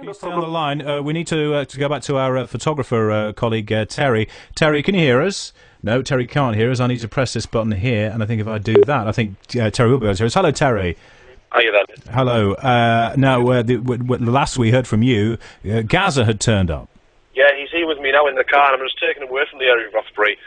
You stay on the line. We need to go back to our photographer colleague, Terry. Terry, can you hear us? No, Terry can't hear us. I need to press this button here, and I think if I do that, I think Terry will be able to hear us. Hello, Terry. How are you then? Hello. Now, the last we heard from you, Gazza had turned up. Yeah, he's here with me now in the car, and I'm just taking him away from the area of Rothbury.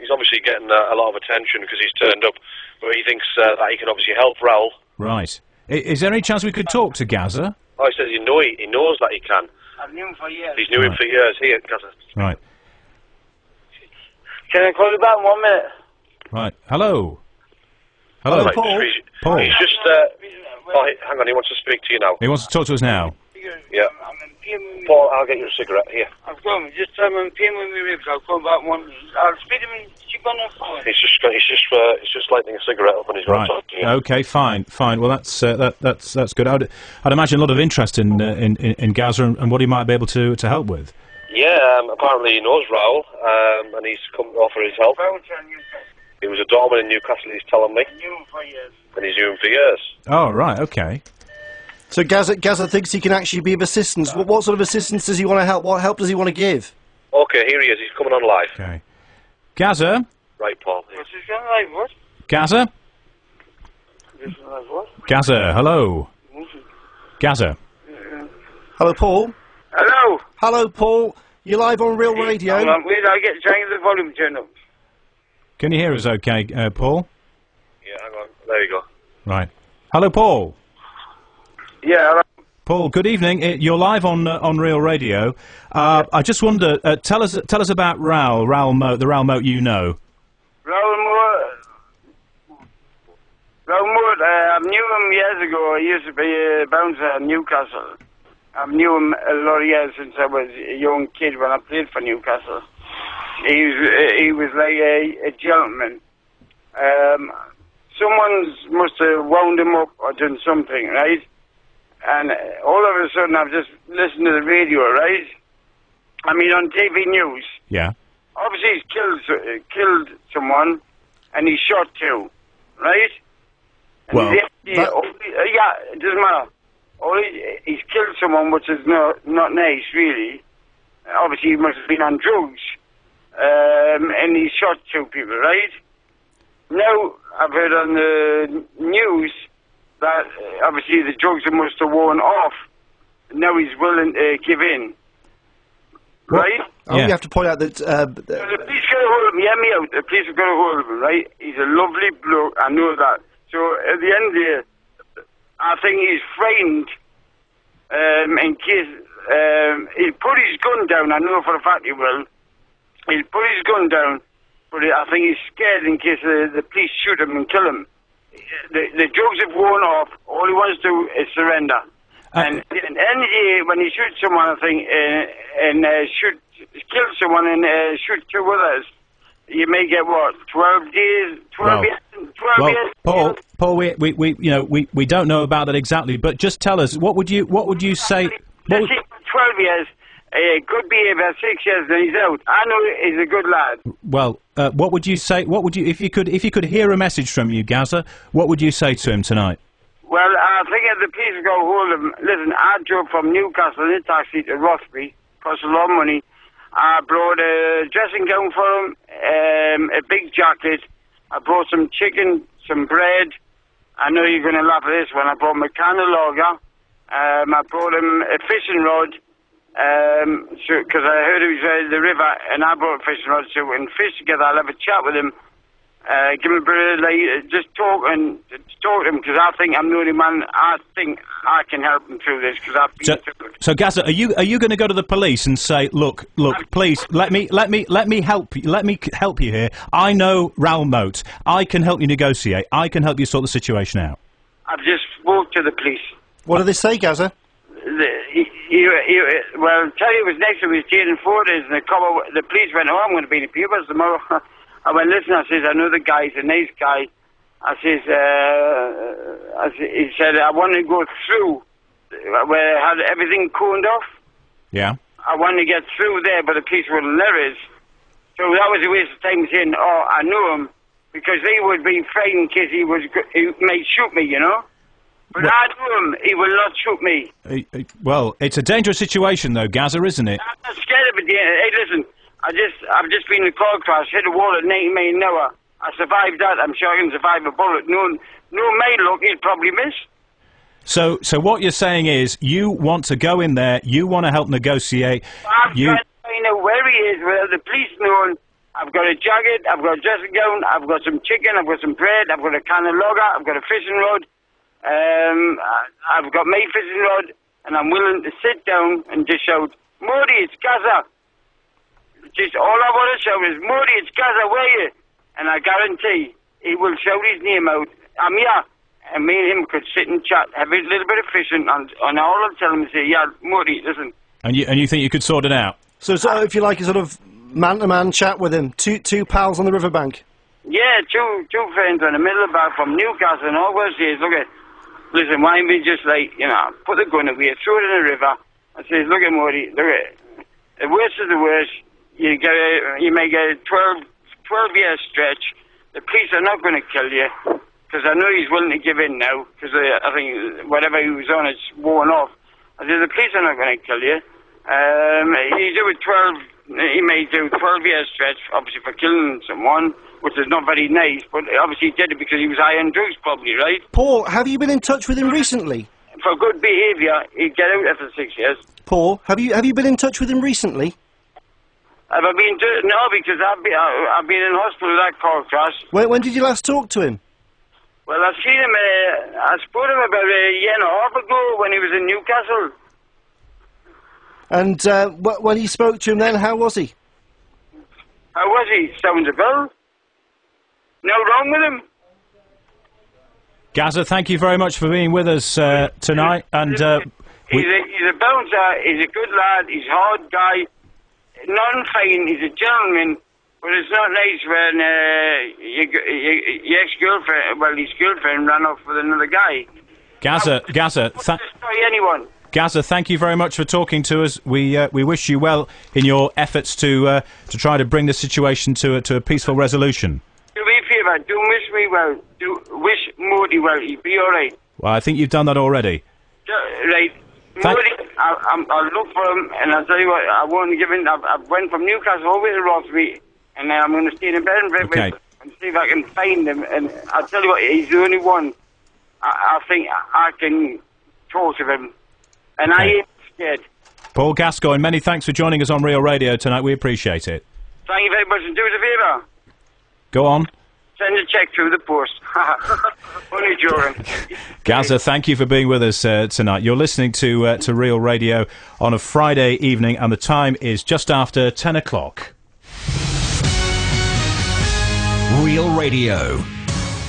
He's obviously getting a lot of attention because he's turned up, but he thinks that he can obviously help Raoul. Right. Is there any chance we could talk to Gazza? Oh, he says he knows that he can. I've known him for years. He's knew him for years. Here, Gazza. Right. Can I call you back in 1 minute? Right. Hello. Hello, Right, Paul. Paul. He's just... hang on, he wants to speak to you now. He wants to talk to us now. Yeah. Paul, I'll get you a cigarette. Here. I've got him. Just tell him I'm paying with my ribs. I'll come back in 1 minute. I'll speak to him. Keep on the phone. He's just lighting a cigarette up, and he's going to talk to you. Okay, fine. Well, that's good. I'd imagine a lot of interest in Gazza and what he might be able to help with. Yeah, apparently he knows Raoul, and he's come to offer his help. He was a doorman in Newcastle, he's telling me. Knew him for years. And he's knew him for years. Oh, right, okay. So Gazza thinks he can actually be of assistance. What sort of assistance does he want to help? What help does he want to give? Okay, here he is. He's coming on live. Okay. Gazza? Right, Paul. What's this going like? What? Gazza? This is like what? Gazza, hello. Gazza. Hello, Paul. Hello. Hello, Paul. You're live on Real Radio. Hold on, wait, I get trying to get the volume turned up. Can you hear us okay, Paul? Yeah, hang on. There you go. Right. Hello, Paul. Yeah, hello. Paul, good evening. You're live on Real Radio. I just wonder, tell us about Raoul Moat, the Raoul Moat you know. Raoul Moat, I knew him years ago. He used to be a bouncer in Newcastle. I've knew him a lot of years since I was a young kid when I played for Newcastle. He was like a gentleman. Someone must have wound him up or done something, right? And all of a sudden I've just listened to the radio, right? I mean, on TV news. Yeah. Obviously he's killed someone and he's shot two, right? And Well, yeah, it doesn't matter. He's killed someone, which is not nice, really. Obviously, he must have been on drugs. And he shot two people, right? Now, I've heard on the news that obviously the drugs must have worn off. Now he's willing to give in. Right? Oh, Yeah. you have to point out that... The police got a hold of him. Hear me out. The police have got a hold of him, right? He's a lovely bloke. I know that. So, at the end of the day, I think he's frightened in case he'll put his gun down. I know for a fact he will. He'll put his gun down, but I think he's scared in case the police shoot him and kill him. The drugs have worn off. All he wants to do is surrender. And at the end of the day, when he shoots someone, I think, and kill someone and shoot two others, you may get what, 12 days, 12 years. Paul, we don't know about that exactly, but just tell us what would you say? 12 years, good behaviour, 6 years, then he's out. I know he's a good lad. Well, what would you say? What would you if you could hear a message from you, Gazza? What would you say to him tonight? Well, I think if the police go hold of him, listen, I drove from Newcastle in a taxi to Rothbury, cost a lot of money. I brought a dressing gown for him, a big jacket. I brought some chicken, some bread. I know you're going to laugh at this one. I brought him a can of lager. I brought him a fishing rod, because I heard he was at the river, and I brought a fishing rod, so we can fish together. I'll have a chat with him. Give him a bit of, just talk to him, because I think I'm the only man. I think I can help him through this, because I've been through it. So, Gazza, are you going to go to the police and say, look, please, let me help you here. I know Raoul Moat. I can help you negotiate. I can help you sort the situation out. I've just spoke to the police. What do they say, Gazza? Well, tell you, it was next to his taking photos, and the police went, oh, I'm going to be in the papers tomorrow. I went, listen, I says, I know the guy, he's a nice guy. I says, he said, I want to go through where I had everything coned off. Yeah. I want to get through there, but the police wouldn't let us. So that was a waste of time saying, oh, I know him, because they would be frightened in case he might shoot me, you know? But I know him, he will not shoot me. Well, it's a dangerous situation, though, Gazza, isn't it? I'm not scared of it. Hey, listen, I've just been in a car crash, hit a wall at 90 miles an hour. I survived that. I'm sure I can survive a bullet. No may look, he'll probably miss. So what you're saying is you want to go in there, you want to help negotiate. I'm trying to find out where he is, without the police knowing. I've got a jacket, I've got a dressing gown, I've got some chicken, I've got some bread, I've got a can of lager, I've got a fishing rod. I've got my fishing rod, and I'm willing to sit down and just shout, Moaty, it's Gazza. Just all I want to shout is, Moaty, it's Gazza, where are you? And I guarantee he will shout his name out. I'm here. And me and him could sit and chat, have a little bit of fishing, and all I'll tell him is say, yeah, Moaty, listen. And you think you could sort it out? So if you like a sort of man-to-man chat with him, two pals on the riverbank? Yeah, two friends on the middle of the bar from Newcastle, and all we'll say is, look at, listen, why don't we just, like, you know, put the gun away, throw it in the river, and say, look at Moaty, look at, the worst of the worst, you may get a 12-year stretch. The police are not going to kill you, because I know he's willing to give in now, because I think whatever he was on is worn off. I said, the police are not going to kill you. He may do 12-year stretch, obviously for killing someone, which is not very nice, but obviously he did it because he was high on drugs, probably, right? Paul, have you been in touch with him recently? For good behaviour, he'd get out after 6 years. Paul, have you been in touch with him recently? Have I been no, because I've been in hospital with that car crash. When did you last talk to him? Well, I've seen him, I spoke to him about a year and a half ago when he was in Newcastle. And when you spoke to him then, how was he? How was he? Sounds a bill. No wrong with him. Gazza, thank you very much for being with us tonight. And he's a bouncer, he's a good lad, he's a hard guy, non-fine, he's a gentleman, but it's not nice when your ex-girlfriend, well, his girlfriend ran off with another guy. Gazza, anyone. Gazza, thank you very much for talking to us. We wish you well in your efforts to try to bring the situation to a peaceful resolution. Do me a favour, do wish me well. Do wish Moaty well. He'll be all right. Well, I think you've done that already. Right. Moaty, I'll look for him, and I'll tell you what, I won't give in. I went from Newcastle all the way to Rothby, and I'm going to stay in bed and see if I can find him. And I'll tell you what, he's the only one I think I can talk to him. And I ain't scared. Paul Gascoigne, many thanks for joining us on Real Radio tonight. We appreciate it. Thank you very much, and do us a favour. Go on. Send a cheque through the post. Only joking. Gazza, thank you for being with us tonight. You're listening to Real Radio on a Friday evening, and the time is just after 10 o'clock. Real Radio.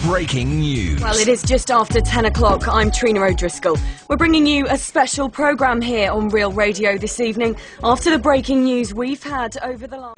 Breaking news. Well, it is just after 10 o'clock. I'm Trina O'Driscoll. We're bringing you a special programme here on Real Radio this evening after the breaking news we've had over the last...